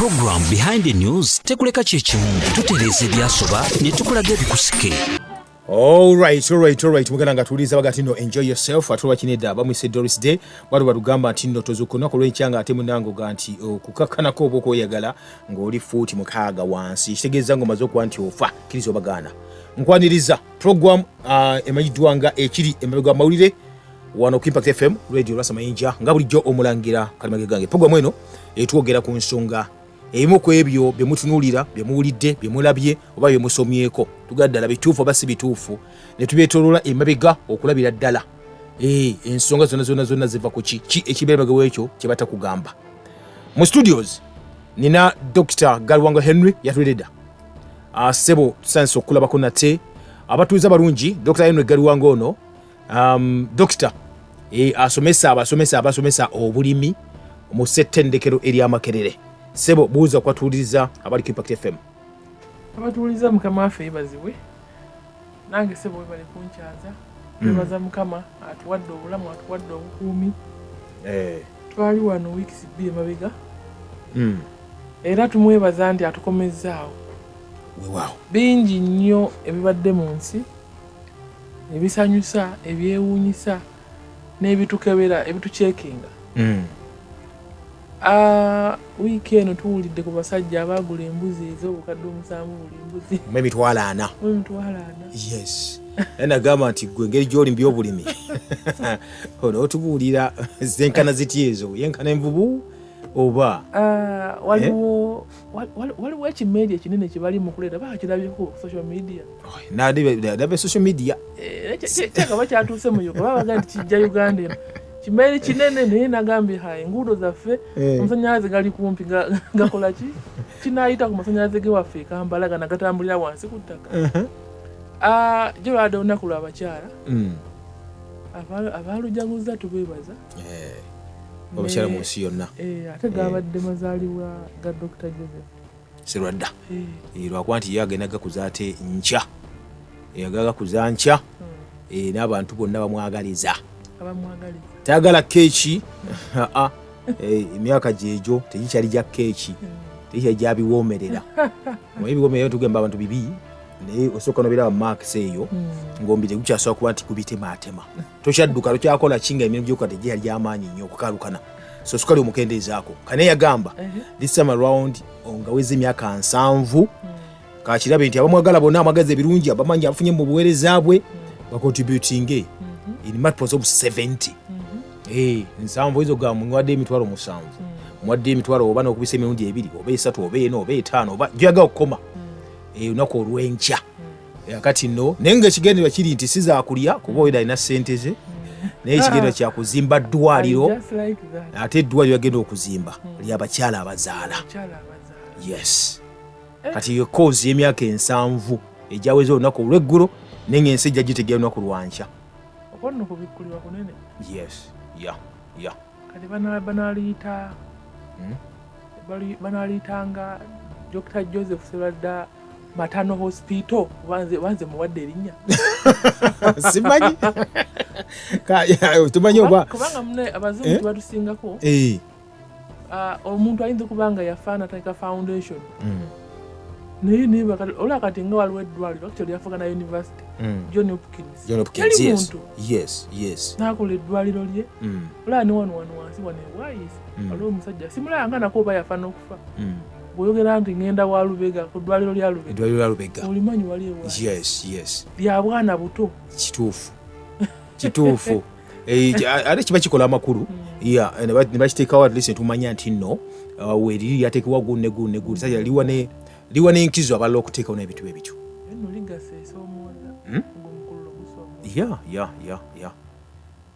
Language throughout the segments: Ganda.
program behind the news tekuleka chechimu tutereze byasoba ne tukulaga bikusike. All right. Mugana ngatuliza bagati no enjoy yourself atulwa kineda bamwise Doris Day bado badugamba tino tozukuna ko lwenchanga atemu nango ganti kukakana ko boko yagala ngoli futi mukaga wansi kitegeza ngo mazo kwanti ofa kirizo bagana nkwaniriza program emajidwanga ekiri emabega mawulire wano Impact FM radio rasa mayinja ngabulijjo omulangira kalimage gange program eno etwogera ku nsonga ebimu ku ebyo byemutunulira byemuwulidde byemulabye oba byemusomyeko tugaddala bituufu oba si bituufu ne tubyetolola emabega okulabira ddala ensonga zonna ziva ku ki ekibeeraga wekyo kye batakugamba. Mu studios nina Dr. Galwango Henry yatuleda sebo tusanso okulabako nate abatuuza balungi Dr. Henry Galwango ono Dr. asomesa obulimi mu settendekero eri amakerere. Sebo buuza kwatuliriza abali Impact FM. Abatuliza mukama afe bazibwe. Nange sebo bali kunchaza. Bebaza mukama atuwadde obulamu atuwadde obukuumi. Twali wano weeks bbiri mabega. Era tumwebaza nti atukomezaawo. Wow. Bingi nnyo ebibadde mu nsi. Ebisanyusa, ebyewuunyisa n'ebitukebera, ebitucekinga. Weekend tuwulidde ku basajja abagula embuzi ez'obukadde 7 buli mbuzi. Emitwala 4. Yes. Ena gama nti gwe ngeri gy'oli by'obulimi. Ono otubuulira zenkana zityezo yenkana envubu oba waliwo ekimedia kinene kibali mu kuleeta bakirabyeko ku social media. Nadabe social media. Kyeka bakyatuuse mu Uganda babaga nti kijja Uganda eno. Kimeri kinene naye nagambye hayi enguudo zaffe amasanyalaze gali kumpi gakola ki kinayita ku masanyalaze ge waffe KAMPALA gana gatambulira wansi ku ttaka. Jolade olunaku lw'abakyala abalujaguza tubeebaza abakyala mu nsi yonna ate gabadde mazaalibwa ga Dr. Joseph Serwadda lwakuba nti yagendaga kuza ate nkya yagaga kuza nkya n'abantu bonna bamwagaliza tagala keeki emyaka gyejo tegikyali gya keeki tegikyali gya biwoomerera ebiwoomerera tugamba abantu bibi naye osooka nobeera bamaakisi eyo ng'ombite gukyasobola kuba nti gubitematema tokyadduka tokyakola kinga emirimu gyokuka tegikyali gy'amaanyi nnyo okukalukana so sukali omukendeezaako kane yagamba this time around ngaweza emyaka 7 kakirabe nti abamwagala bonna amagezi ebirungi abamanyi abafunye mu buweereza bwe bakontributinge in multiples of 70. Nsanvu ezo ga mwadde emitwalo 7 mwadde emitwalo oba n'okubisa emirundi 2 oba 3 oba 4 oba 5 oba gyaga okukoma olunaku olw'enkya kati nno naye ng'ekigendera kiri nti sizaakulya kuba oyida alina ssente ze naye ekigendera kyakuzimba ddwaliro ate eddwaliro agenda okuzimba lyabakyala abazaala. Yes kati ekoozi y'emyaka 7 ejaweza olunaku olw'eggulo naye ng'ensi ejja gitegera olunaku lwankya. Okono kubikulirwa kunene. Yes. Yeah. Kati banalitanga Dr. Joseph Serwadda Matano Hospital wanze muwadde erinnya. Simanyi. Tumanyi oba. Kubanga mune abazungu batusingako. Omuntu ayinza kubanga yafaana Taika Foundation. Naye bakati ola kati nga waliwo eddwaliro actually African University John Hopkins yes nakola eddwaliro lye ola ni wano wansi wane wayise waliwo omusajja simulaya nga nako oba yafa n'okufa bw'oyogera nti ngenda wa Lubega ku ddwaliro lya Lubega olimanyi wali ewa yes bya bwana buto kituufu ate kiba kikola amakulu ne bakiteekawo at least tumanya nti nno weeriri yateekebwa gunne sajja liwa n'enkizo abalala okuteekawo n'ebintu ebityo.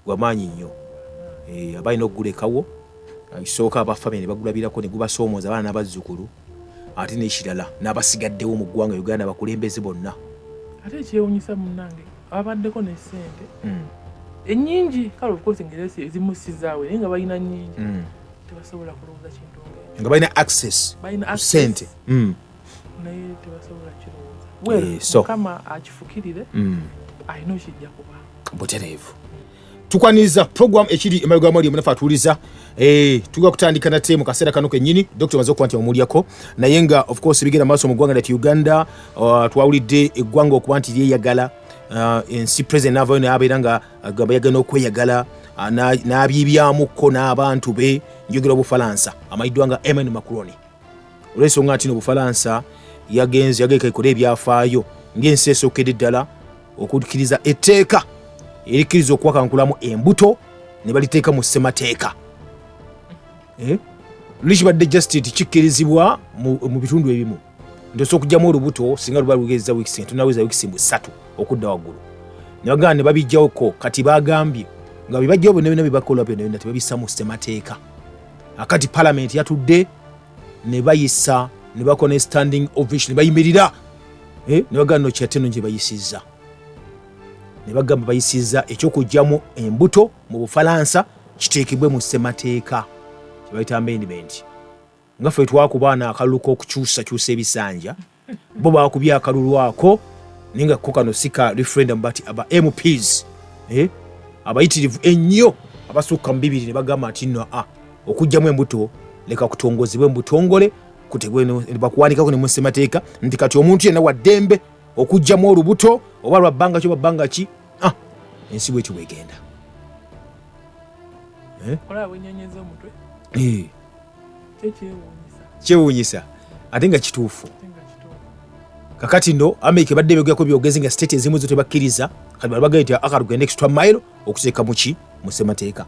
Gwamaanyi nnyo abalina okugulekawo isooka abafamily ne bagulabirako ne gubasoomooza abaana n'abazzukulu ate n'ekirala n'abasigaddewo mu ggwanga Uganda abakulembeze bonna. Ate ekyewuunyisa munnange abaddeko ne ssente ennyingi kale of course ngeri ezimu sizaawe naye nga balina nnyingi tebasobola kulowooza kintu nga balina access ku ssente naye tebasobola kirowooza. Mukama akifukirire alina okijja kuba butereevu. tukwaniriza program ekiri emabega mwali munafa atuliza tuga kutandika nate mu kaseera kano kennyini Dr. Mazo kwanti omulyako naye nga of course bigenda maaso mu ggwanga lyatu Uganda twawulidde eggwanga okuba nti lyeyagala ensi president navayo nabeera nga agamba yagana okweyagala n'abyibyamuko n'abantu be njogera Obufalansa amayiddwa nga Emmanuel Macron olw'ensonga nti Obufalansa yagenze yageka ekola ebyafaayo ng'ensi esookedde ddala okukkiriza etteeka erikkiriza okuwakankulamu embuto ne baliteeka mu Ssemateeka likibadde justit kikirizibwa mu bitundu ebimu ndosa okugyamu olubuto singa luba lugezeza wiikisi tunaweza wiikisi 3 okudda waggulu ne bagamba ne babijjawoko kati bagambye nga bibajjawo bonna bina bibakola byonna tebabissa mu Ssemateeka akati parliament yatudde ne bayisa ne bakola ne standing ovation ne bayimirira ne bagamba no kyateno nje bayisizza ne bagamba bayisizza ekyokugyamu embuto mu Bufalansa kiteekebwe mu Ssemateeka kibayita amendment nga ffe twakubaana akalulu k'okukyusa ebisanja bo baakubya akalulu ako ninga ko kano sika referendum but aba MPs abayitirivu ennyo abasukka mu 2 ne bagamba nti no okugyamu embuto leka kutongozebwe mu butongole kutegwe ne bakuwanikako ne mu Ssemateeka nti kati omuntu yenna wa ddembe okugyamu olubuto oba lwa bbanga kyo bbanga ki ensi bwetyo bwegenda ola bwenyenyeza omutwe kyewuunyisa ate nga kituufu kakati no Amerika badde begerako byogezi nga state ezimu zo tebakkiriza kati bali nti akarugenda extra mile okuteeka muki mu Ssemateeka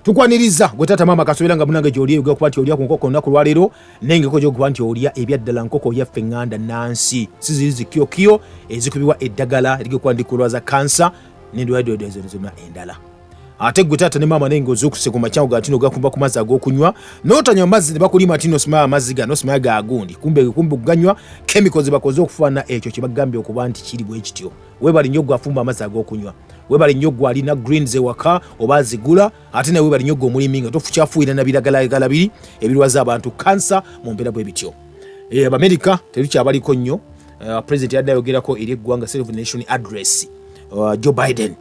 tukwaniriza gwe tata mama kasobera nga munange gy'oli yogera kuba nti olya ku nkoko olunaku lwaleero n'engeko gy'okuba nti olya ebyaddala nkoko yaffe nganda nansi sizirizi kiyokiyo ezikubibwa eddagala erigekuba ndikulwaza kansa n'endwadde zonna endala ate gwe tata ne mama nengo zokuse ku macyango gatino gakumba ku mazzi ag'okunywa n'otanywa amazzi ne bakulima ati nosimaya amazzi ga nosimaya ga gundi kumbe ganywa chemicals bakoze okufaana ekyo kye bagambye okuba nti kiri bwe kityo webali nnyo gwe afumba amazzi ag'okunywa webali nnyo gwe alina greens ewaka oba azigula ate nawe webali nnyo gwe omulimi nga tofukyafuyira na biragalalagala biri ebirwaza abantu kansa mu mbeera bwe bityo Abamerika terukyabaliko nnyo president yadde ayogerako eri eggwanga State of the Nation address Joe Biden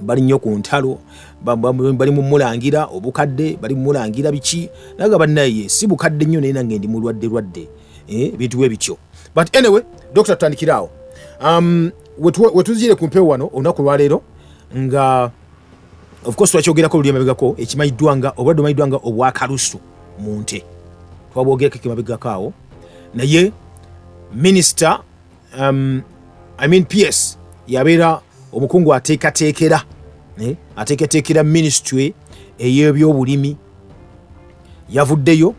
bali nnyo ku ntalo bali mu mulangira obukadde bali mu mulangira biki naga bannaye si bukadde nnyo naye nange ndi mulwadde bintu bwe bityo but anyway Dr. Tandikirawo wetuzire ku mpewo wano olunaku lwaleero nga of course twakyogerako luli emabegako ekimayiddwa nga obulwadde omayiddwa nga obwa KALUSU mu nte twabwogerako ekimabegako awo naye minister PS yabeera omukungu ateekateekera ministry ey'ebyobulimi yavuddeyo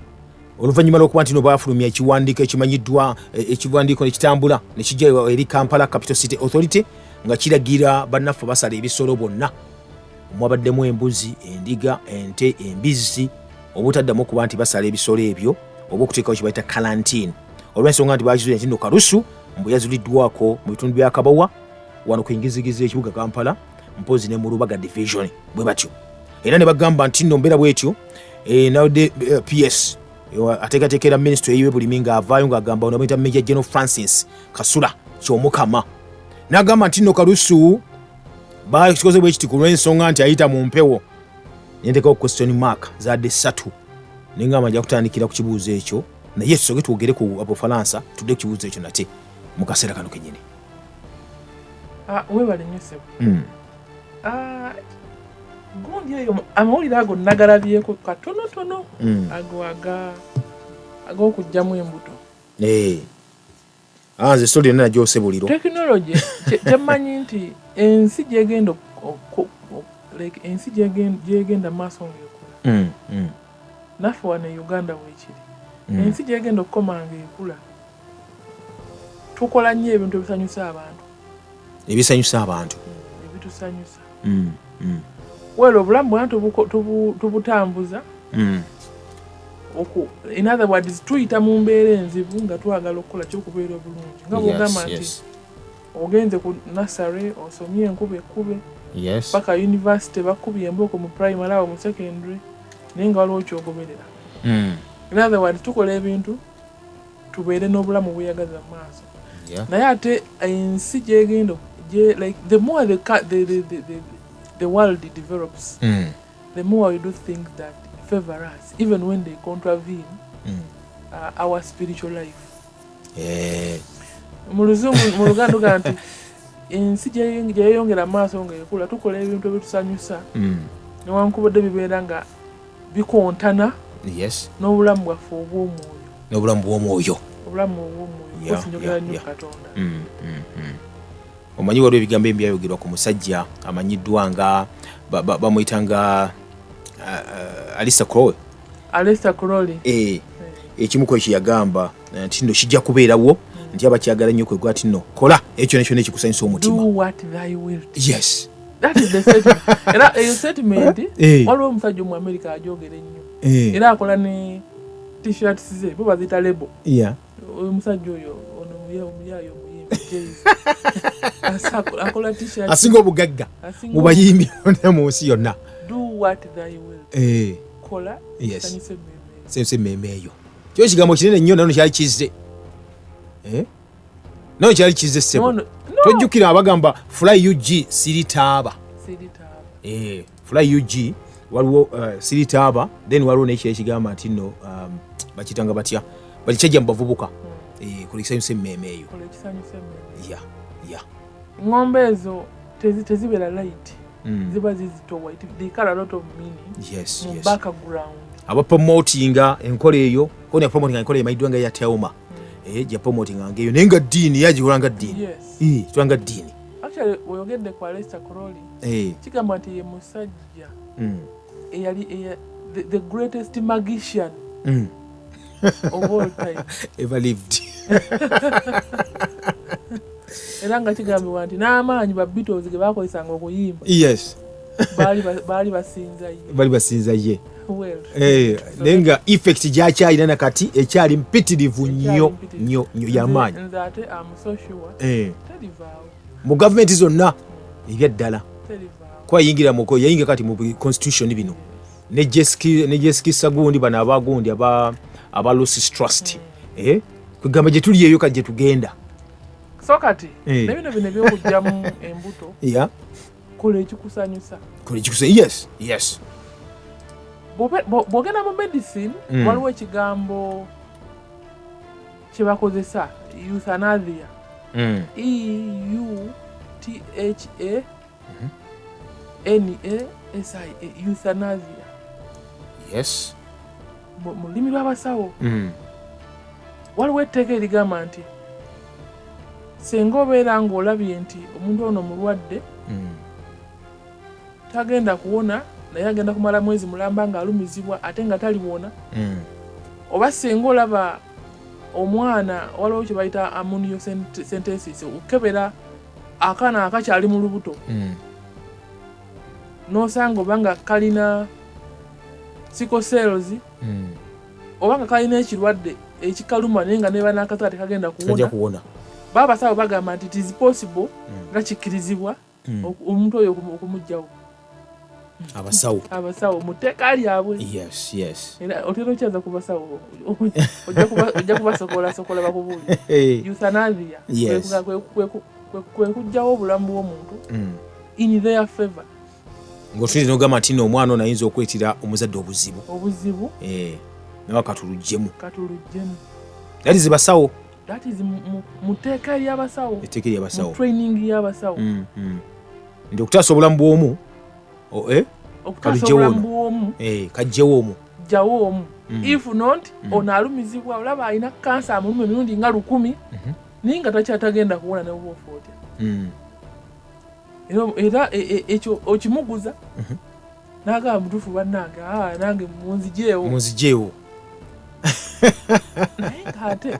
oluvannyuma lw'okuba nti no baafulumya ekiwandiiko ekimanyiddwa ekiwandiiko nekitambula nekijja eri Kampala Capital City Authority nga kiragira bannaffe basala ebisolo bonna omwabaddemu embuzi endiga ente embizzi obutaddamu okuba nti basala ebisolo ebyo oba okuteekawo kibayita quarantine olw'ensonga nti bakizuula nti no KALUSU mbu yazuliddwako mu bitundu bya Kabawa wano kuingizigiza ekibuga Kampala mpozi ne mu Lubaga division bwe batyo era ne bagamba nti no mbeera bwetyo nawde PS ateekateekera ministry ey'ebulimi nga avaayo ng'agamba ono bamuyita Major General Francis Kasula kyomukama n'agamba nti no KALUSU bakikoze bwe kiti ku lw'ensonga nti ayita mu mpewo nentekawo question mark zadde 3 nengamba nja kutandikira ku kibuuzo ekyo naye tusoke twogere ku Bufaransa tudde ku kibuuzo ekyo nate mu kaseera kano kennyini webale nnyo ssebo gundi eyo amawulire ago nagalabyeko katonotono ago ag'okugyamu embuto nze soli yonna najose buliro tekinologi temanyi nti ensi gyegenda gyegenda maaso ngaekula naffe wano e Uganda weekiri ensi gyegenda okukoma ngaekula tukola nnyo ebintu ebisanyusa abantu ebitusanyusa wera obulamu bwantu tubutambuza in other words tuyita mu mbeera enzibu nga twagala okukola kyokubeera obulungi nga bwogamba nti ogenze ku nursery osomye enkuba ekkube paka university bakubye emboko mu primary awo mu secondary naye nga waliwo kyogoberera in other words tukola ebintu tubeere n'obulamu bweyagaza mu maaso naye ate ensi gyegenda like the more the world develops, the more we do things that favor us, even when they contravene our spiritual life. Mu Luganda uga nti ensi gyeyongera amaaso ng'ekula tukola ebintu ebitusanyusa newankubadde bibeera nga bikontana n'obulamu bwaffe obw'omwoyo. Njogera nnyo Katonda. Omanyi waliwo ebigambo ebyayogerwa ku musajja amanyiddwa nga bamuyita nga Aleister Crowley. Ekimu ku ekyo yagamba nti nno kijja kubeerawo nti abakyagala nnyo kwegwa ati nno kola ekyo nekyo nekikusanyusa omutima. Do what thy wilt. Yes. That is the statement. Era eyo statement waliwo omusajja mu America ajogera ennyo. Era akola ne t-shirts ze bo bazita label. Oyo musajja oyo ono muyayo akola t-shirt asinga obugagga mu bayimbi mu nsi yonna. Do what thy will. Kola sanyuse meme eyo. Kyo ekigambo kinene nnyo nano kyali kizze. Nano kyali kizze ssebo. Tojjukira abagamba fly UG siritaaba. Fly UG waliwo siritaaba, then waliwo n'ekyo ekigamba nti nno bakitanga batya bakikyajja mu bavubuka. Kola ekisanyuse meme eyo. Ng'ombe ezo tezibeera light. Ziba zizitowa. They carry a lot of meaning. Mu background. Abapromotinga enkola eyo kone promotinga enkola emayiddwa nga ya Telma. Ja promotinga ngeyo nenga dini yajikolanga dini. Twanga dini. Actually oyogedde kwa Aleister Crowley. Kigamba nti ye musajja. Eyali the greatest magician of all time ever lived. Era nga kigambibwa nti n'amaanyi ba Beatles ge bakozesanga okuyimba. Baali basinza ye. Nenga effect gyakyalina nakati ekyali mpitirivu nnyo y'amaanyi. Mu gavumenti zonna ebyaddala kwayingira muko yayingira kati mu constitution bino ne Jeski Sagundi bana abagundi aba Lucis Trust. Kugamba gye tuli eyo kajje tugenda. So kati nebino by'okujamu embuto. Kola ekikusanyusa. Yes. Bwogenda mu medicine waliwo ekigambo kye bakozesa euthanasia. EUTHANASIA. Euthanasia. Yes. Mu lulimi lw'abasawo waliwo etteeka erigamba nti singa obeera ng'olabye nti omuntu ono mulwadde tagenda kuwona naye agenda kumala mwezi mulamba ng'alumizibwa ate nga taliwona, oba singa olaba omwana waliwo kye bayita amniocentesis okukebera akaana akakyali mu lubuto n'osanga oba nga kalina sickle cells oba nga kalina ekirwadde ekikaluma naye nga neba n'akazaala tekagenda kuwona, baba basawo bagamba nti it is possible nga kikirizibwa omuntu oyo okumuggyawo. Abasawo mu tteeka lyabwe. Yes. Era otera okyaza ku basawo ojja kubasokola bakubuulira. Euthanasia kwe kuggyawo obulamu bw'omuntu in their favor. Ng'otulize n'ogamba nti omwana ono ayinza okwetira omuzadde obuzibu. Nawe katulugjemu. That is basawo. That is mu tteeka ly'abasawo. Mu training y'abasawo. Ndi okutaasa obulamu bw'omu. Kajjewo omu. If not, ono alumizibwa olaba alina kansa amuluma emirundi nga 1000 naye nga takyatagenda kuwona ne bwofa otya. Era ekyo okimuguza n'agamba mutuufu bannange nange munzijeewo. Naye ng'ate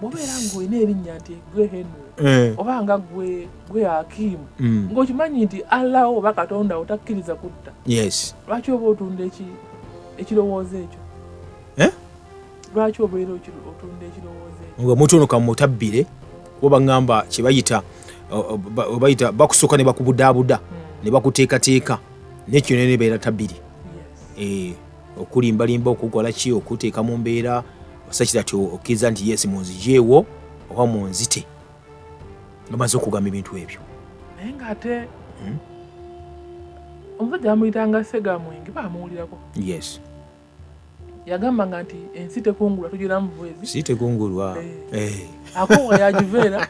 bw'obeera ng'olina erinnya nti gwe Henry oba nga gwe Hakimu ng'okimanyi nti Allah oba Katonda otakkiriza kutta. Lwaki oba otunda ekirowoozo ekyo? Lwaki obeera otunda ekirowoozo ekyo? Omuntu ono kamutabbire oba ngamba kye bayita bakusooka ne bakubudaabuda ne bakuteekateeka n'ekyo ne beera tabbiri. Okulimbalimba okukola ki okuteeka mu mbeera osakira ti okkiriza nti yes munzijeewo oba munzite bamaze okugamba ebintu ebyo. Naye ng'ate omusajja amuyitanga Sega Mwenge bamuwulirako. Yes. Yagamba nti ensi tekungulwa tugiramu bwezi. Si tekungulwa. Akonga yagiveera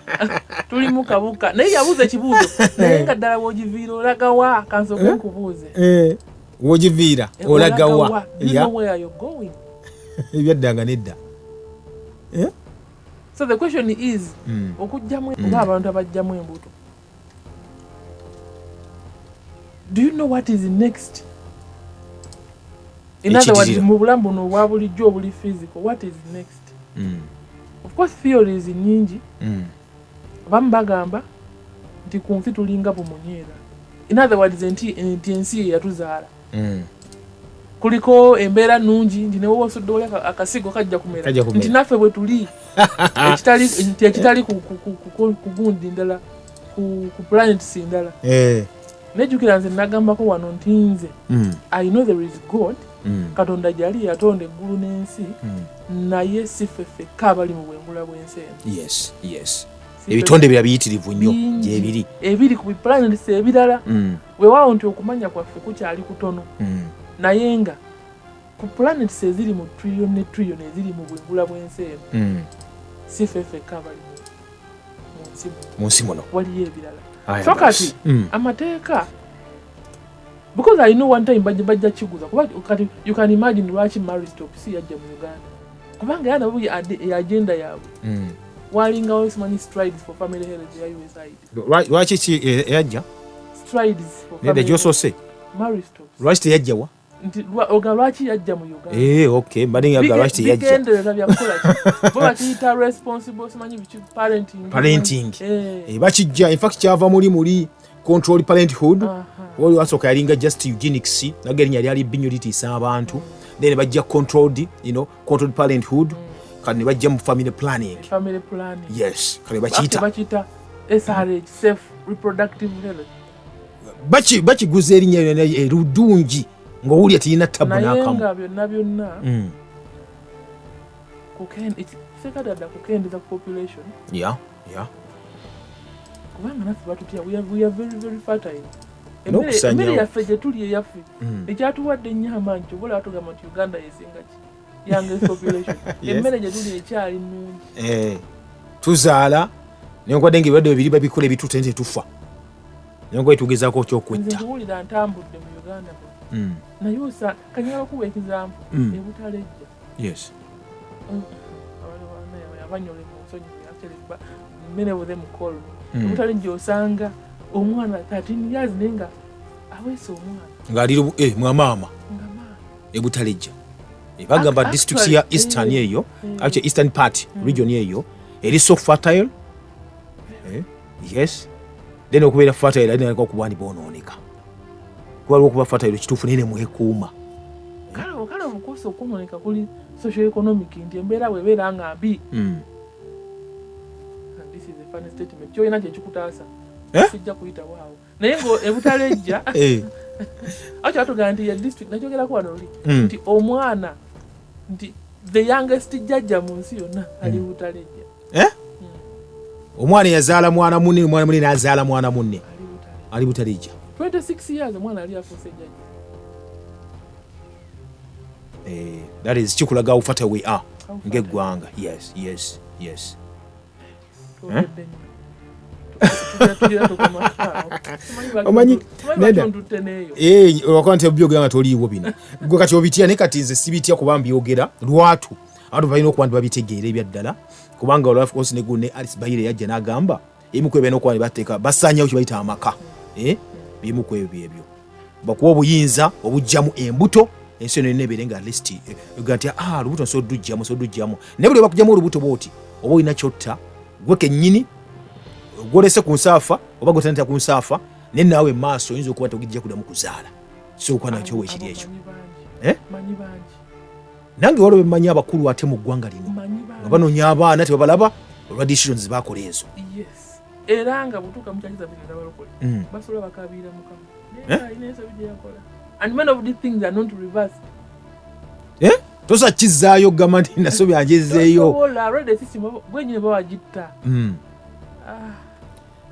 tuli mu kabuka. Naye yabuuza ekibuuzo. Naye nga ddala bw'ogiviira olaga wa kansooke nkubuuze. W'ogiviira olaga wa? You know where you're going. Ebyaddanga nedda. So the question is, okujjamu oba abantu abajjamu embuto. Do you know what is next? In other words, mu bulamu buno obwa bulijjo obuli physical, what is next? Of course, theories nyingi. Abamu bagamba nti ku nsi tulinga bumunyeera. In other words, nti ensi yatuzaala. Kuliko embeera nnungi nti newe osudde oli akasigo kajja kumera. Nti naffe bwe tuli ekitali ku gundi ndala ku planets ndala. Nejjukira nze nagambako wano nti nze I know there is God. Katonda gyali yatonda eggulu n'ensi naye si ffeffekka abali mu bwengula bw'ensi eno. Yes. Ebitonde bira biyitirivu nnyo gyebiri. Ebiri ku planets ebirala. Weewaawo nti okumanya kwaffe kukyali kutono. Naye nga ku planets eziri mu trillion ne trillion eziri mu bwengula bw'ensi eno si ffeffekka abali mu nsi muno. Waliyo ebirala. So kati amateeka, because I know one time bajja kiguza kuba kati you can imagine lwaki marriage talk si yajja mu Uganda kubanga yana buyi agenda yaabwe walingawo simanyi strides for family health ya USAID lwaki yajja strides for family health marriage talks lwaki yajja wa nti lwaki yajja mu Uganda okay mbadde nga lwaki yajja bigendereza byakukola ki bo bakiyita responsible simanyi bichi parenting bakijja in fact kyava muli control parenthood wali wasooka yalinga just eugenics nagerinnya lyali bbinyo litiisa abantu then bajja controlled parenthood kati ne bajja mu family planning yes kale bakiyita SRH safe reproductive health bakiguza erinnya erudungi ng'owulya tirina tabu n'akamu naye nga byonna sekadada kukendeza ku population yeah kubanga naffe batutya we are very very fertile. Emmere yaffe gye tuli eyaffe ekyatuwadde ennyo amaanyi kyobola batugamba nti Uganda yesinga ki youngest population. Emmere gye tuli ekyali nnungi tuzaala nenkwadde ngaebirwadde bibiri babikola ebituuta nti tufa nenkwadde tugezaako okyokwetta. Nze ntuwulira ntambudde mu Uganda naye osa kanyala okuwa ekizampu ebutalejja yes abanyole mu nsonyi many of them call ebutalejja osanga omwana 13 years nenga aweese omwana ng'ali mwamaama ebutalejja bagamba district ya eastern eyo actually eastern part region eyo eri so fertile yes then okubeera fertile alina okuba bonooneka kuba okuba fertile kituufu nene mwekuuma kale obukosa okunooneka kuli socio economic nti embeera bwebeera nga mbi. This is a funny statement kyolina kyekikutaasa sijja kuyita waawo naye nga ebutalejja akyo atugamba nti ya district nakyogerako wano oli nti omwana nti the youngest jjajja mu nsi yonna ali butalejja omwana yazaala mwana munne omwana munne n'azaala mwana munne ali butalejja 26 years omwana ali afuuse jjajja. That is kikulaga how far we are ng'eggwanga. Yes. Omanyi wakuba nti ebyogera nga toliiwo bino gwe kati obitya naye kati nze sibitya kuba mbyogera lwatu abantu balina okuba nti babitegeera ebyaddala kubanga olwafukosi ne gunne Alice Bayire yajja n'agamba ebimu ku ebyo n'okuba ne bateeka basaanyawo kye bayita amaka bimu ku ebyo bakuwa obuyinza obujjamu embuto ensi eno erina ebeere nga list ga nti olubuto nsoddujjamu naye buli bakugyamu olubuto bwoti oba olina kyotta gwe kennyini gwolese ku nsaafa oba gwetanita ku nsaafa naye naawe maaso oyinza okuba togijja kuddamu kuzaala sokuba nakyo weekiri ekyo nange waliwo bemanyi abakulu ate mu ggwanga lino nga banoonya abaana tebabalaba olwa decisions bakola ezo era nga butuuka mukyakiza bigenda balokole basobola bakabiira mukama inenso bijja yakola and many of these things are not reversed. Tosa kizaayo gamba nti nasobya njezeeyo already system gwenyine bawagitta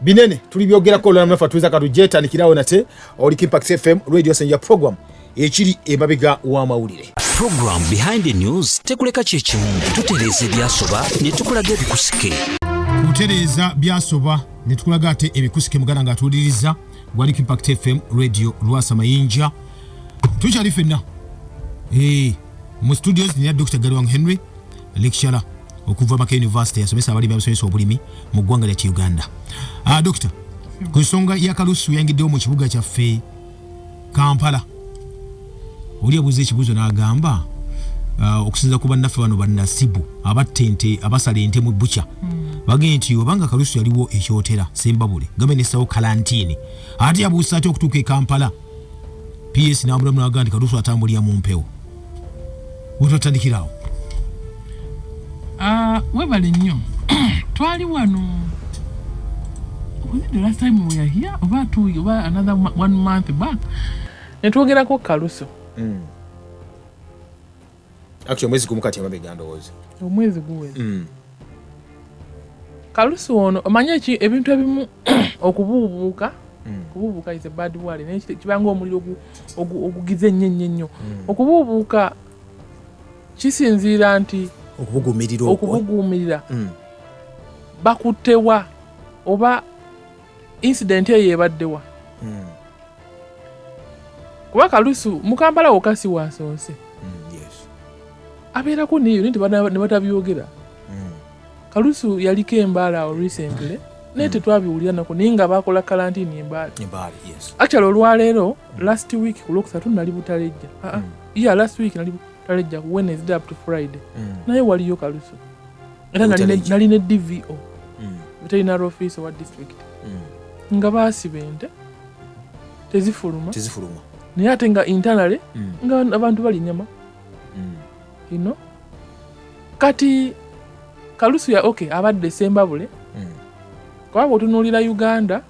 binene tuli byogerako olulala mnafa tuweza katujetanikirawo nate oli Impact FM radio senja program ekiri emabega w'amawulire. Program behind the news tekuleka kyekimu tutereeza ebyasoba ne tukulaga ebikusike. Kutereeza byasoba ne tukulaga ate ebikusike muganda nga tuwuliriza gwali Impact FM radio Lwasa Mayinja. Tukyali ffenna mu studios ni Dr. Garwang Henry lecturer okuva Maka University yasomesa abalimi abasomesa obulimi mu ggwanga lya Uganda. Doctor, ku nsonga ya KALUSU yangiddewo mu kibuga kyaffe Kampala. Oli abuuza ekibuuzo n'agamba okusinza ku bannaffe bano bannasibu abattente abasala ente mu bbuca bagenda nti obanga KALUSU yaliwo ekyotera Sembabule gavumenti essawo kalantiini ate yabuusa ati okutuuka e Kampala PS n'amulamu n'agamba nti KALUSU atambulira mu mpewo. Wetwatandikirawo webale nnyo twali wano the last time we were here about 2 years another 1 month back netwogerako KALUSU. Actually mwezi gumu kati amabega ndowooza omwezi guweze. KALUSU ono omanye ebintu ebimu okubuubuuka okubuubuuka is a bad word nekibanga omuliro ogugize nnyo okubuubuuka kisinziira nti okubuguumirira bakuttewa oba incident eyo ebaddewa. Kuba KALUSU mu Kampala wokasi wasoose abeerako neyo ne batabyogera. KALUSU yaliko embaala recently naye tetwabiwulira nako naye nga bakola kalantiini embaala. Actually olwaleero last week ku Lwokusatu nali Butalejja. Last week nali Butalejja ku Wednesday up to Friday. Naye waliyo KALUSU. Era nali ne DVO veterinary office wa district. Nga baasiba ente tezifuluma naye ate nga internally nga abantu bali nyama. Kati KALUSU ya abadde Sembabule kuba otunuulira Uganda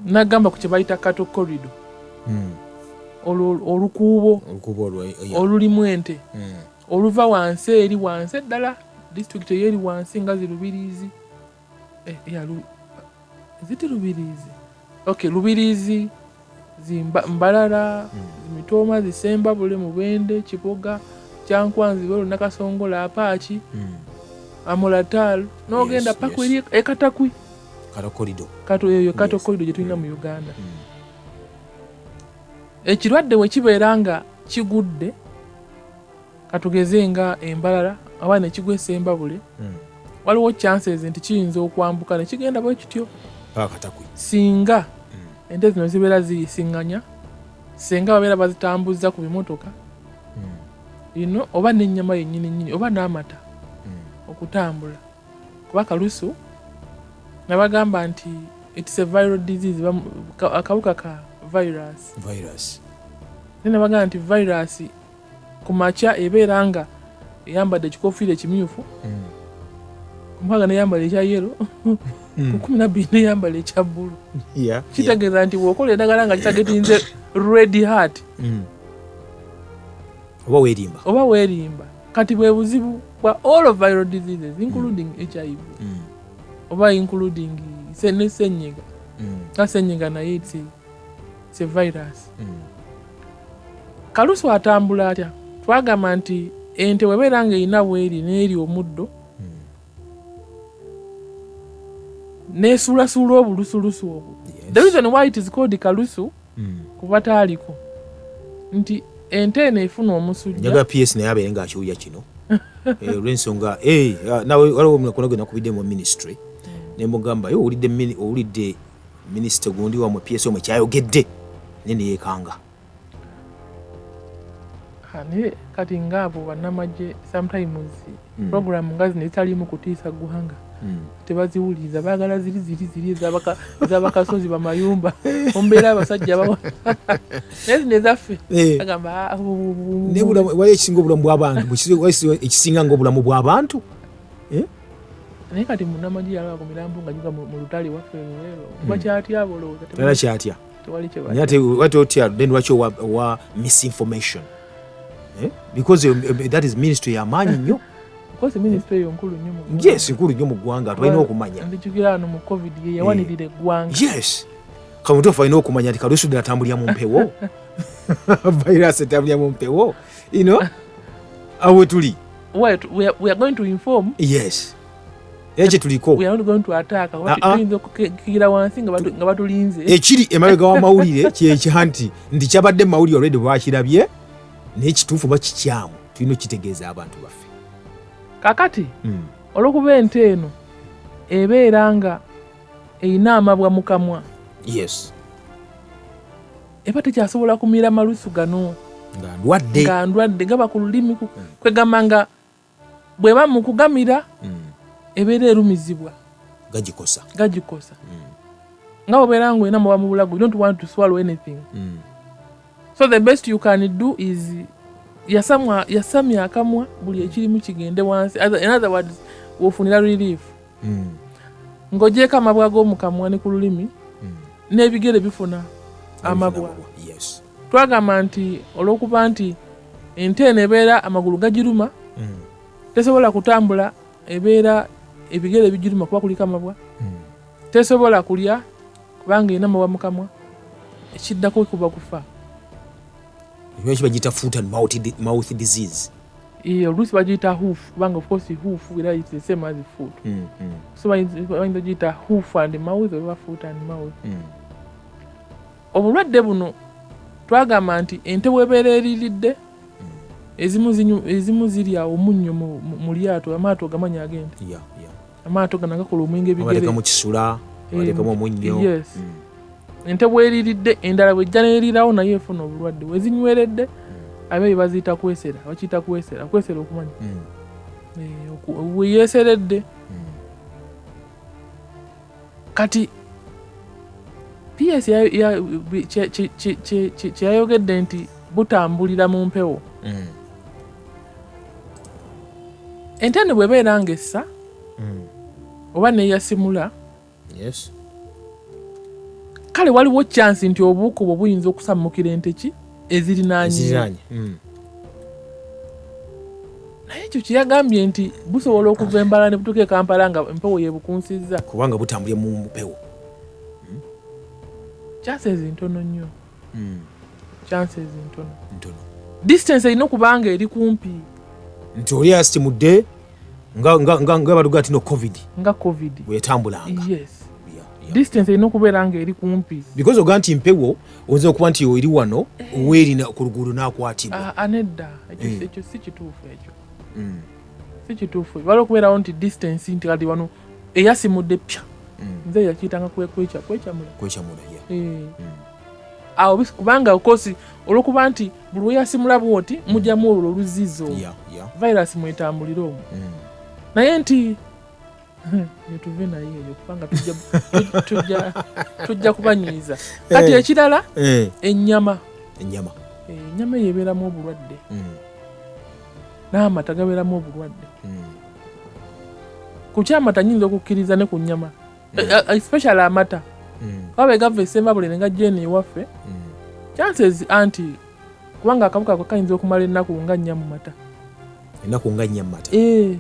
nagamba ku kye bayita Cattle Corridor olukuubo olulimu ente oluva wansi eri wansi eddala district eri wansi nga zirubirizi ziti Lubirizi Lubirizi Mbalala Mitoma Sembabule Mubende Kiboga Kyankwanzi Bwero Nakasongola Apachi Amolatalo n'ogenda paka eri Ekatakwi Cattle Corridor gye tulina mu Uganda. Ekirwadde we kibeera nga kigudde katugeze nga Embalala awa ne kigwe Sembabule waliwo chances nti kiyinza okwambuka ne kigenda bwe kityo singa ente zino zibeera ziyisinganya singa babeera bazitambuza ku bimotoka oba n'ennyama yennyini oba n'amata okutambula. Kuba KALUSU nabagamba nti it's a viral disease akawuka ka virus nina bagamba nti virus ku makya ebeera nga eyambadde ekikofiira ekimyufu kumpaga neyambala ekya yero ku 12 neyambala ekya bbulu kitegeeza nti bw'okola eddagala nga kitagetinze red heart oba weerimba kati bwe buzibu bwa all of viral diseases including HIV oba including senyiga senyiga naye it's a virus. KALUSU atambula atya? Twagamba nti ente webeera nga erina bweri n'eri omuddo nesuulasuula obulusulusu obwo. The reason why it is called KALUSU kuba taaliko nti ente eno efuna omusujja njaga PS naye abeere nga akiwuya kino olw'ensonga nawe waliwo omukono gwe nakubidde mu ministry ne mugamba owulidde minisita gundi wamwe PS omwe kyayogedde ne yeekanga. Naye kati ngaabo bannamagye sometimes program nga zino ezitalimu kutiisa ggwanga tebaziwuliza baagala ziri ez'abakasozi bamayumba ombeera abasajja naye zino ezaffe agamba wali ekisinga obulamu bw'abantu ekisinga nga obulamu bw'abantu naye kati munnamagye yalaba ku mirambo nga giva mu lutali waffe luweero kuba kyatya bolowooza tera kyatya tewali wati otya then lwaki wa misinformation because that is ministry y'amaanyi nnyo kosi ministry eyo nkulu nnyo mu yes nkulu nnyo mu ggwanga tulina okumanya ndijukira wano mu covid ye yawanirira eggwanga yes kamutuufu alina okumanya nti kalusu ddala atambulira mu mpewo virus etambulira mu mpewo awo tuli we are going to inform yes ekyo tuliko we are not going to attack tuyinza okukira wansi nga batulinze ekiri emabega w'amawulire kyekya nti kyabadde mu mawulire already bwakirabye n'ekituufu bakikyamu tulina okitegeeza abantu baffe kakati olw'okuba ente eno ebeera nga erina amabwa mu kamwa yes eba tekyasobola kumira malusu gano nga ndwadde gaba ku lulimi kwegamba nga bweba mu kugamira ebeera erumizibwa gagikosa nga obeera nga olina amabwa mu bulago, you don't want to swallow anything so the best you can do is yasamya akamwa buli ekirimu kigende wansi. In other words wofunira relief ng'ogyeko amabwa g'omu kamwa ne ku lulimi n'ebigere bifuna amabwa. Twagamba nti olw'okuba nti ente eno ebeera amagulu gagiruma tesobola kutambula, ebeera ebigere bigiruma kuba kuliko amabwa, tesobola kulya kubanga erina amabwa mu kamwa, ekiddako kuba kufa. Oluusi bagiyita foot and mouth disease. Oluusi bagiyita hoof kubanga of course hoof era it's the same as foot. So bagiyita hoof and mouth oba foot and mouth. Obulwadde buno twagamba nti ente bw'ebeera eriiridde ezimu zirya omunnyo mu lyato, amaato gamanya agente. Amaato gano gakola omwenge bigere. Baleka mu kisula, baleka mu omunnyo. Yes. Ente bw'eriiridde endala bw'ejja n'erirawo naye efuna obulwadde. Wezinyweredde abeeyi baziyita kwesera, bakiyita kwesera okumanya. Weyeeseredde. Kati PS kyeyayogedde nti butambulira mu mpewo. Ente eno bw'ebeera ng'essa oba neeyasimula, kale waliwo chance nti obuuko bwo buyinza okusammukira ente ki ezirinaanye. Naye ekyo kyeyagambye nti busobola okuva embala ne butuuka e Kampala nga empewo yeebukunsizza kubanga butambulye mu mpewo. Chances ntono nnyo. Chances ntono. Distance erina okubanga eri kumpi. Nti oli asitimudde nga baluga ati no covid. Nga covid. Bwetambulanga. Yes. Distance erina okubeera nga eri kumpi. Because oga nti mpewo oyinza okuba nti eri wano weerina ku luguudo n'akwatibwa. Anedda. Ekyo si kituufu ekyo. Si kituufu. Waliwo okubeerawo nti distance nti kati wano eyasimudde pya. Nze yakiyitanga kwecamula. Awo kubanga okosi olw'okuba nti buli weyasimula bwoti mujjamu olwo oluzizo virus mwetambulira omwo. Naye nti yetuve naye eyo kubanga tujja kubanyiiza. Kati ekirala ennyama eyo ebeeramu obulwadde, n'amata gabeeramu obulwadde. Ku kyamata nyinza okukkiriza ne ku nnyama, especially amata kabe gava esembabule ne gajja eno ewaffe, chances anti kubanga akabuka kayinza okumala ennaku nga nnya mu mata.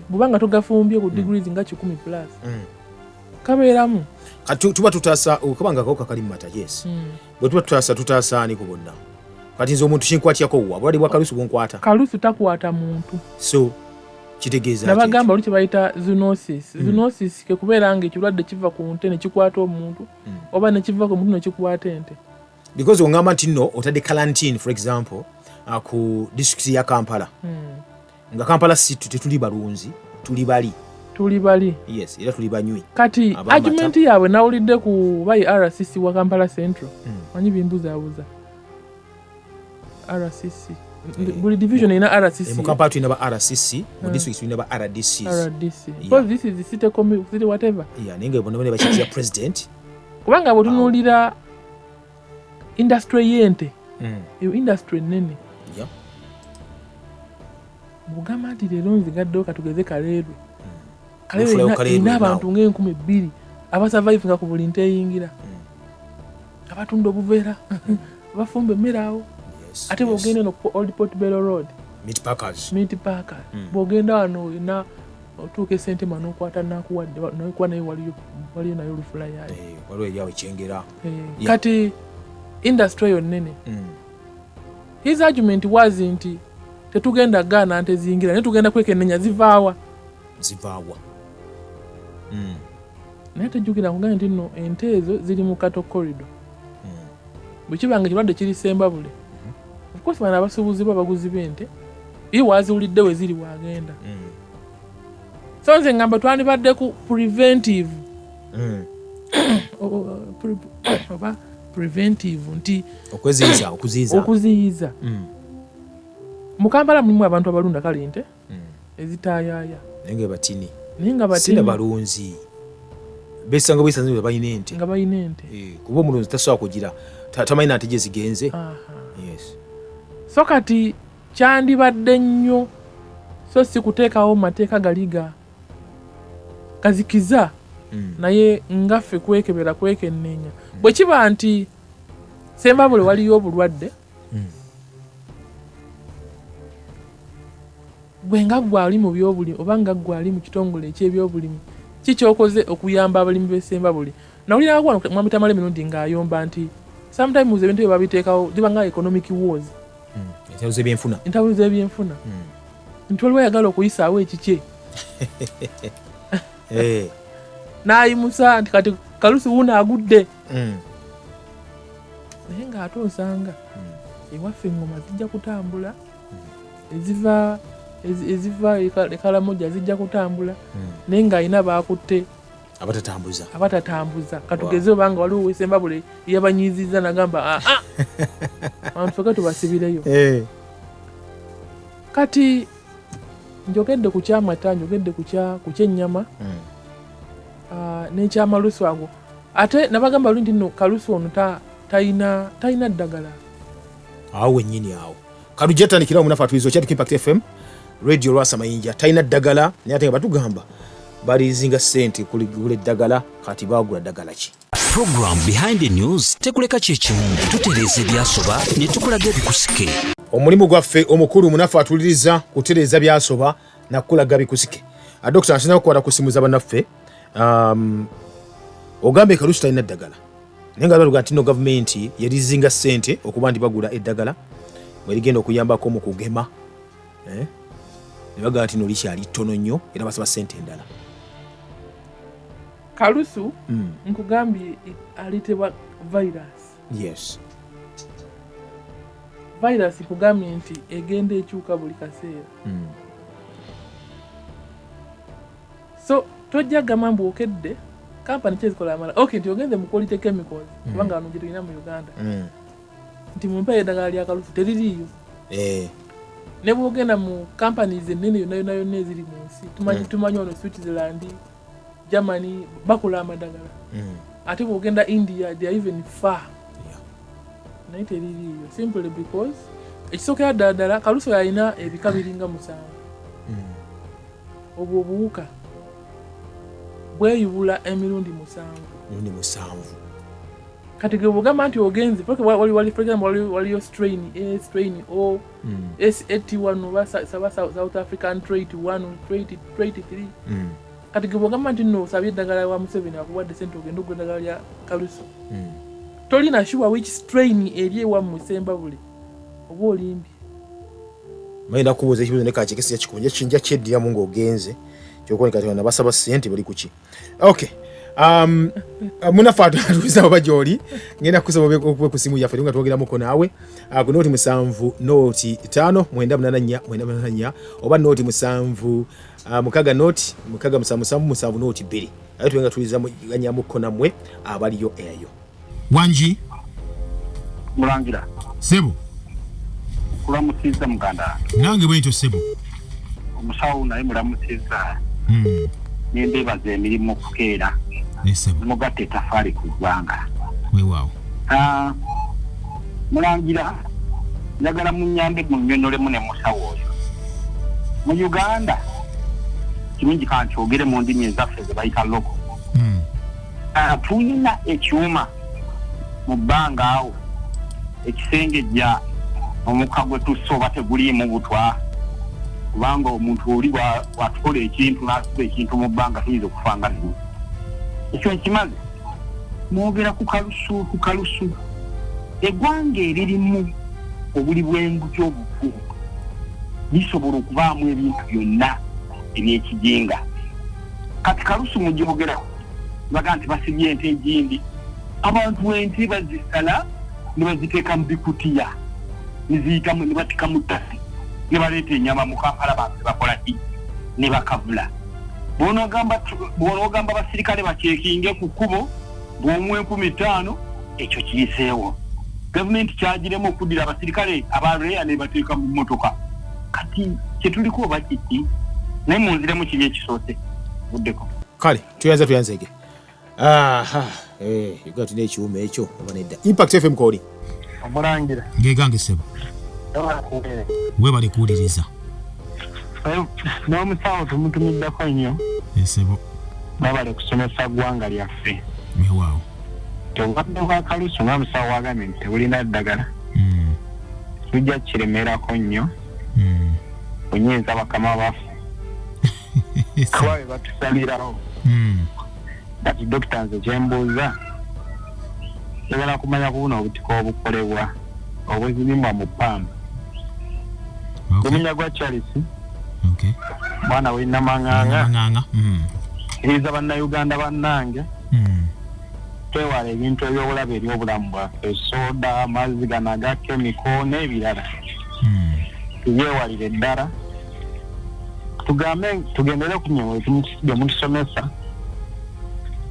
Bwubanga togafumbye ku degrees nga 10+. Kabeeramu. Kati tuba tutaasa kubanga akawuka kali mu mata, yes. Bwe tuba tutaasa ani ku bonna. Kati nze omuntu kinkwatyako wa bwali bwa kalusu bunkwata. Kalusu takwata muntu. So kitegeeza nabagamba oli kye bayita zoonosis. Zoonosis ke kubeera nga ekirwadde kiva ku nte ne kikwata omuntu oba ne kiva ku muntu ne kikwata ente. Because ongamba nti nno otadde quarantine for example ku district ya Kampala. Nga Kampala si tetuli balunzi, tuli bali. Yes, era tuli banywi. Kati argument yaabwe nawulidde ku bayi RCC wa Kampala Central. Manyi bimbuzaabuza. RCC. Buli division ina RCC. Mu Kampala tulina ba RCC, mu district tulina ba RDCs. Because this is the city whatever. Ninge bonabone bakizya president. Kubanga botunuulira industry y'ente. Eyo industry nene. Bugamba nti leero nzigaddewo katugeze Kaleerwe. Kaleerwe ina abantu nga2,000 abasurvive nga ku buli nte eyingira. Abatunda obuveera, abafumba emmere awo. Ate bw'ogenda no Old Port Bellow Road. Meat packers. Bw'ogenda wano ina otuuka esente mano okwata nakuwadde nokuwa naye waliyo nayo olufula yayo waliwo eryawe kyengera kati industry eyo nnene his argument was nti tetugenda gaana nte zingira naye tugenda kwekenenya zivaawa naye tejjukira nkugambye nti nno ente ezo ziri mu kato corridor bwe kibanga ekirwadde kiri Ssembabule of course bana abasuubuzi abaguzi b'ente iyo waziwulidde we ziri wagenda so nze ngamba twandibadde ku preventive oba preventive nti okuziyiza mu Kampala mulimu abantu abalunda kale nte ezitaayaaya naye batini sina balunzi besanga bisanzwe balina ente nga balina ente kuba omulunzi tasobola kugira tamanyi nti gye zigenze yes so kati kyandibadde nnyo so si kuteekawo mateeka galiga kazikiza naye ngaffe kwekebera kwekennenya bwe kiba nti Ssembabule waliyo obulwadde bwe nga gwali mu byobulimi oba nga gwali mu kitongole eky'ebyobulimi kikyokoze okuyamba abalimi b'e Ssembabule nawulira kwano Mwami Tamale emirundi ng'ayomba nti sometimes ebintu bye babiteekawo ziba nga economic wars entabuzo z'ebyenfuna nti waliwo ayagala okuyisaawo ekikye n'ayimusa nti kati kalusu wuno agudde naye ng'ate osanga ewaffe engoma zijja kutambula eziva ekalamoja zijja kutambula naye ng'alina baakutte abatatambuza katugeze obanga waliwo w'e Ssembabule yabanyiizizza nagamba abantu ffe tubasibireyo kati njogedde ku kyamata njogedde ku kyenyama n'ekyamalusu ago ate nabagamba luli nti nno kalusu ono talina ddagala awo wennyini awo kalujja tandikirawo munafu atulizo kyatu Impact FM radio Lwasa Mayinja talina ddagala naye ate nga batugamba balizinga ssente kuligula eddagala kati bagula ddagala ki program behind the news tekuleka kyekimu tutereeza ebyasoba ne tukulaga ebikusike omulimu gwaffe omukulu munafu atuliriza kutereeza byasoba nakulaga bikusike Dr. Nsinza kukwata kusimuza bannaffe ogambe kalusu talina ddagala naye nga baluga nti no gavumenti yalizinga ssente okuba nti bagula eddagala bwerigenda okuyambako mu kugema ne bagamba nti no likyali ttono nnyo era basaba ssente endala kalusu nkugambye alitebwa virus yes virus nkugambye nti egenda ekyuka buli kaseera so tojja gamba mbu okedde kampani kyezikola amala nti ogenze mu quality chemicals kubanga wano gye tulina mu Uganda nti mumpe eddagala lya kalusu teririiyo ne bwogenda mu companies ennene yonna eziri mu nsi tumanyi ono Switzerland Germany bakola amadagala ate bwogenda India they are even far naye teririiyo simply because ekisookera ddala kalusu yalina ebika biringa 7 obwo obuwuka bweyubula emirundi 7 kati ge bwogamba nti ogenze waliyo strain A, strain O, S81 oba South African trait 1, trait 3 kati ge bwogamba nti nno osabye eddagala wa Museveni akuwadde sente ogenda ogula eddagala lya kalusu tolina sure which strain eri ewammwe Ssembabule oba olimbye mayina kubuuza ekibuuzo ne kakikisi yakikunja kinja kyeddiramu ng'ogenze kyokoni kati bana basaba ssente bali kuki okay munafu atuliza oba gy'oli ngenda kusaba okuba ku simu yaffe nga twogeramuko naawe ku nooti 7 nooti 5 984 oba nooti 7 mukaga nooti 7 nooti 2 ayo tuwenga tuliza ganyamuko namwe abaliyo eyo wanji mulangira sebo kulamusiza muganda nange bwentyo sebo omusawo naye mulamusiza nembebaza emirimu okukeera mugatte tafaali ku ggwanga weewaawo mulangira njagala munyambe munnyonolemu ne musawo oyo mu Uganda kirungi kankyogere mu ndimi ezaffe ze bayita loko tulina ekyuma mu bbanga awo ekisengejja omukka gwe tussa oba teguliimu butwa kubanga omuntu oli watukola ekintu n'asiba ekintu mu bbanga kiyinza okufanga nno ekyo nkimaze mwogera ku kalusu eggwanga eririmu obuli bw'enguzi obufu lisobola okubaamu ebintu byonna ebyekijinga kati kalusu mugyogera baga nti basibye ente egindi abantu ente bazisala ne baziteeka mu bikutiya niziyitamu ne batika mu ttasi ne baleeta ennyama mu Kampala bantu bakola ki ne bakavula bw'onoogamba basirikale bacekinge ku kkubo bw'omu 15,000 ekyo kiyiseewo gavumenti kyagiremu okuddira abasirikale abareya ne bateeka mu mmotoka kati kyetuliko oba kiki naye munziremu kibi ekisoose buddeko kale tuyanzege yuga tulina ekiwuma ekyo oba nedda Impact FM kooli omulangira ngegange sebo webale kuwuliriza n'omusawo tumutumiddeko nnyo esebo babale kusomesa ggwanga lyaffe wewaawo tobwadde bwa kalusu ng'omusawo wagambye nti tebulina ddagala tujja kiremerako nnyo onyiza bakama baffe kuba be batusalirawo kati dokita nze kyembuuza njagala kumanya ku buno obutiko obukolebwa obuzimibwa mu pamba omunya gwa Charles mwana w'Ennamanganga iriza bannayuganda bannange twewala ebintu ebyobulabe ebyobulamu bwaffe soda amazzi gano aga kemiko n'ebirala tubyewalire eddala tugendere okunywa bye mutusomesa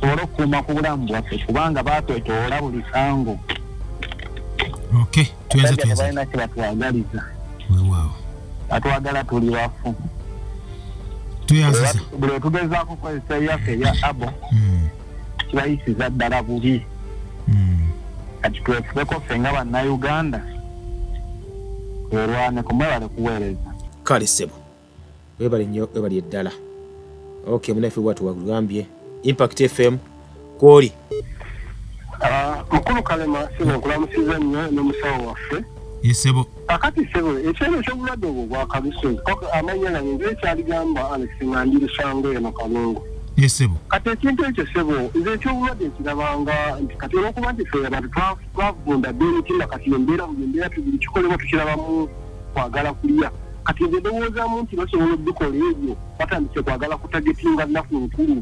tusobole okukuuma ku bulamu bwaffe kubanga batwetoola buli sango balina kye batwagaliza batwagala tuli bafu buli wetugezaako kukozesa ebyaffe ebya abo kibayisiza ddala bubi kati twefubeko ffe nga bannayuganda twerwane kumwebale kuweereza kale ssebo webale nnyo webali eddala munaffe bwatu wagambye Impact FM kwoli mukulu kalema sebo nkulamusiza nnyo n'omusawo waffe yesebo akati sebo ekyalo eky'obulwadde obwo bwa kalusu amanya gange ng'ekyaligamba Alex Ngandirisango eno Kalungu yesebo kati ekintu ekyo sebo nze eky'obulwadde ekirabanga nti kati olw'okuba nti ffe abantu twavunda dde emitima kati embeera buli kikolebwa tukirabamu kwagala kulya kati nze ndowoozaamu nti basobola obbikola ebyo batandise kwagala kutagetinga nnaku nkulu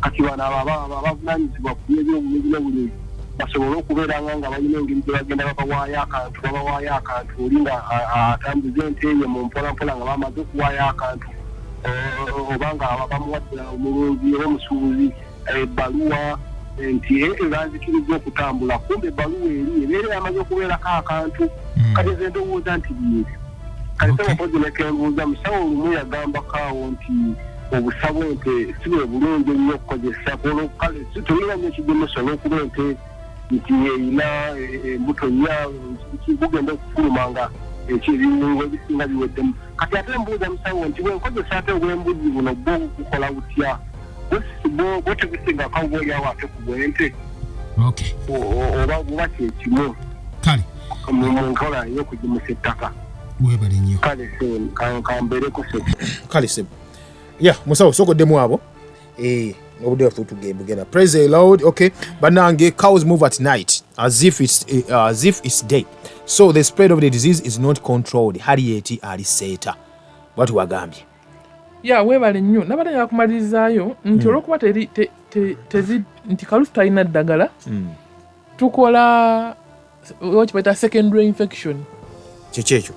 kati bano abavunaanyizibwa ku by'ebyobulimi basobole okubeeranga nga balina engeri gye bagenda babawaayo akantu oli nga atambuza ente eyo mu mpolampola nga bamaze okuwaayo akantu oba nga bamuwadde omulungi oba omusuubuzi ebbaluwa nti ebanzikiriza okutambula kumbe ebbaluwa eri ebeera yamaze okubeerako akantu kati nze ndowooza nti byebyo kati sebapozi nekembuuza musawo olumu yagambakaawo nti obusa bw'ente si bwe bulungi ennyo okukozesa kale tulina nnyo ekigemeso olw'okuba ente nti erina embuto nnya bugenda okufuluma nga ekibingo ebisinga biweddemu kati ate embuuza musawo nti bwenkozesa ate obw'embuzi buno bwo bukola butya bwo tebusigako oba oliawo ate ku bw'ente oba buba kyekimu kale mu nkola ey'okugimusa ettaka webale nnyo kale kambeereko kale sebo musawo sokoddemu abo obudde waffe tugenda praise the Lord. Okay, banange cows move at night as if it's day, so the spread of the disease is not controlled. Harriet aliseeta bwatu wagambye webale nnyo nabatanya kumalirizayo nti olwokuba nti kalusu talina ddagala tukola wakibaita secondary infection kyekyo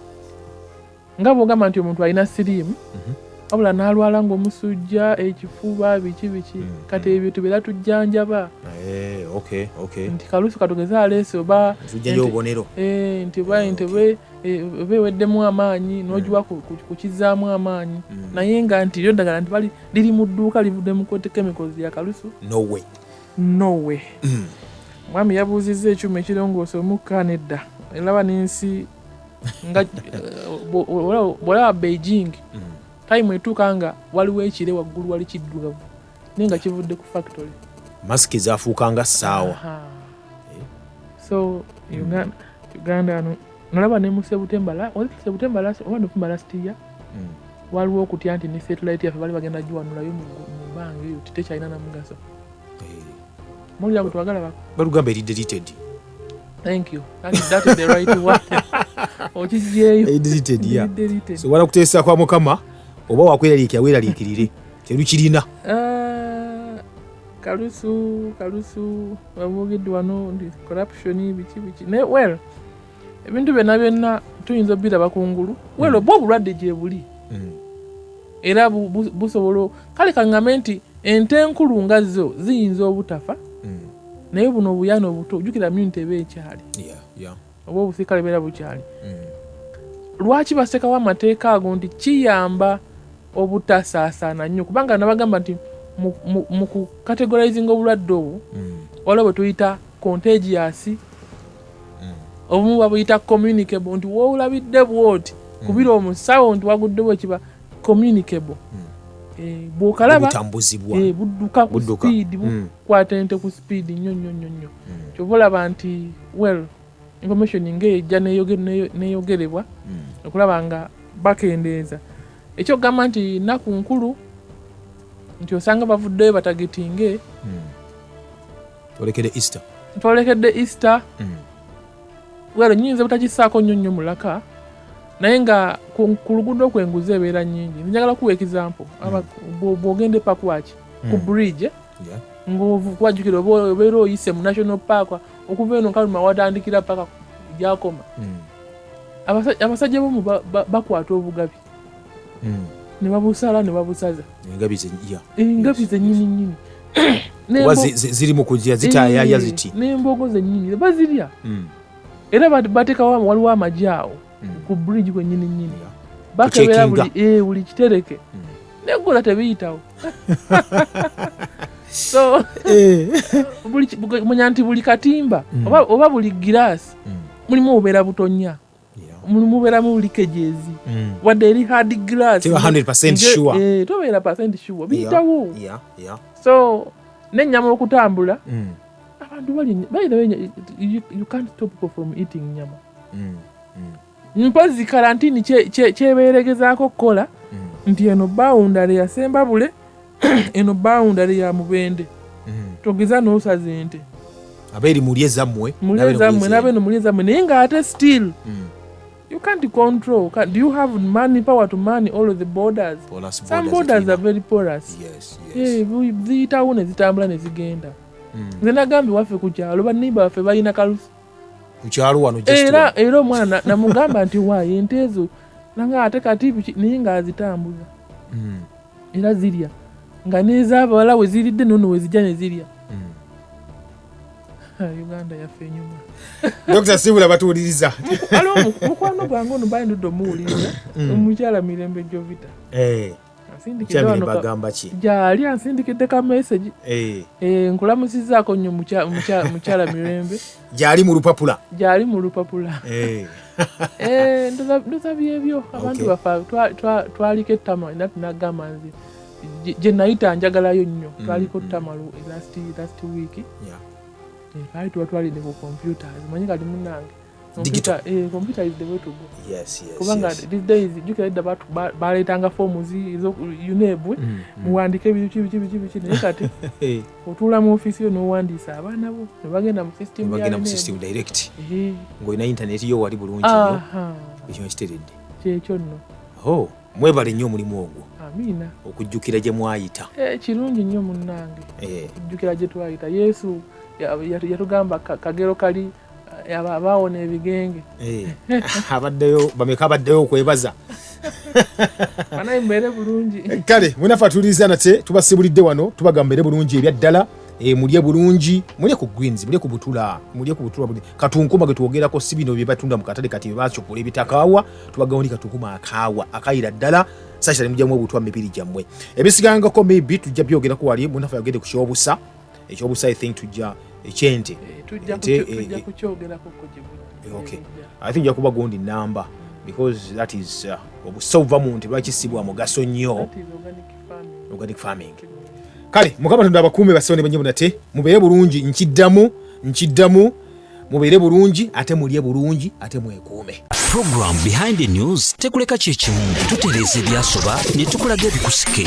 nga bwogamba nti omuntu alina siriimu wabula n'alwala ng'omusujja ekifuba biki kati ebyo tubeera tujjanjaba nti kalusu katugeze aleese oba obubonero nti oba ente oba eweddemu amaanyi n'ogiwa kukizaamu amaanyi naye nga nti lyo ddagala nti liri mu dduuka livudde mu chemicals ya kalusu no way mwami yabuuzizza ekyuma ekirongoosa omukka nedda eraba n'ensi nga bwolaba Beijing time etuuka nga waliwo ekire waggulu wali kiddugavu naye nga kivudde ku factory masiki zaafuukanga ssaawa so Uganda ano nalaba ne mu September last year waliwo okutya nti ne satellite yaffe bali bagenda giwanulayo mu bbanga eyo tekyalina na mugaso. Mulya gwe twagala bako balugamba eri deleted. Thank you. That is the right word. Okijeyo. Deleted ya. So wala kuteesa kwa Mukama oba wakweraliikira weeraliikirire terukirina. Kalusu wabogedde wano ndi corruption biki ne well ebintu byonna tuyinza biraba kungulu well bo bulwadde gye buli era busobola kale kaŋŋambe nti ente enkulu nga zo ziyinza obutafa naye buno obuyana obuto jjukira myunti eba ekyali oba obusiikale beera bukyali lwaki basekawo amateeka ago nti kiyamba obutasaasaana nnyo kubanga nabagamba nti mu kucategorizing obulwadde obwo waliwo bwe tuyita contagious obumu babuyita communicable nti woolabidde bwoti kubira omusawo nti waguddebwo kiba communicable bw'okalaba budduka ku speed bukwata ente ku speed nnyo kyova olaba nti well information ng'ejja neeyogerebwa okulaba nga bakendeeza ekyokugamba nti nnaku nkulu nti osanga bavuddeyo batagetinge twolekedde Easter wero nyinza butakisaako nnyo mulaka naye nga ku luguudo kwenguzi ebeera nnyingi njagala kuwa example bw'ogende pakwaki ku bridge ng'okwajjukira obeera oyise mu national park okuva eno Kaluma watandikira paka gyakoma abasajja bomu bakwata obugabi ne babusala ne babusaza engabi zennyini ziri mu kujja zitaayaya ziti n'embogo zennyini bazirya era bateekawo waliwo amagi awo ku bridge kwennyini bakebera buli kitereke negola tebiyitawo so manya nti buli katimba oba buli giraasi mulimu obubeera butonya mubeeramu buli kejezi wadde eri hard glass 100% sure tobeera % sure biyitawo so n'ennyama okutambula abantu bali you can't stop people from eating nyama mpozi karantini kyebeeregezaako kukola nti eno boundary ya Sembabule eno boundary ya Mubende togeza n'osaza ente abeeri mulye zammwe n'abeeno mulye zammwe naye ng'ate still you can't control. Do you have money, power to money all of the borders? Some borders are very porous. Yes. Ziyitawo ne zitambula ne zigenda. Nze nagambye waffe ku kyalo banniba waffe balina kalusu. Ku kyalo wano era omwana namugamba nti waayi ente ezo nanga ate kati naye nga azitambuza. Era zirya. Nga n'ez'abawala we ziridde nono we zijja ne zirya. Uganda yaffe enyuma. Dr. Sibula batuwuliriza. Alo mukwano gwange ono bayindudde omuwuliriza omukyala Mirembe Jovita. Asindikidde wano bagamba ki? Gyali ansindikidde ka message. Nkulamusizaako nnyo mukyala Mirembe. Gyali mu lupapula. Ndoza byebyo abantu bafa twaliko ettama nagamba nze gye nayita njagalayo nnyo twaliko ttama last week. Baali twalidde ku computers manyi kati munnange computer is the way to go. Yes. Kubanga these days jukira edda baleetanga forms UNEB muwandike biki naye kati otuula mu office yo n'owandiisa abaana bo ne bagenda mu system direct ng'olina internet yo wali bulungi nnyo ekyo kiteredde kyekyo nno. Mwebale nnyo omulimu ogwo. Amiina. Okujjukira gye mwayita kirungi nnyo munnange okujjukira gye twayita. Yesu yatugamba kagero kali abaawona ebigenge abaddeyo bameka abaddeyo okwebaza banaye mbeere bulungi. Kale munafa atuliza nate tubasibulidde wano tubagambire bulungi ebyaddala mulye bulungi mulye ku greens mulye ku butula katunkuma ge twogerako si bino bye batunda mu katale kati bakyokula ebitakaawa tubagawo ni katunkuma akaawa akayira ddala sasha mujjamu obutwa mibiri gyammwe ebisigangako maybe tujja byogerako wali munafa yagende ku kyobusa ekyobusa I think tujja ekyente tujja kukyogerako okay. I think jakuba gondi number because that is obusovu muntu lwakisibwa mugaso nnyo organic farming. Kale mukama tunda abakuume basone banye bunate mubeere bulungi nkiddamu mubeere bulungi ate mulye bulungi ate mwekuume. Program Behind the News tekuleka kyekimu tutereeza ebyasoba ne tukulaga ebikusike.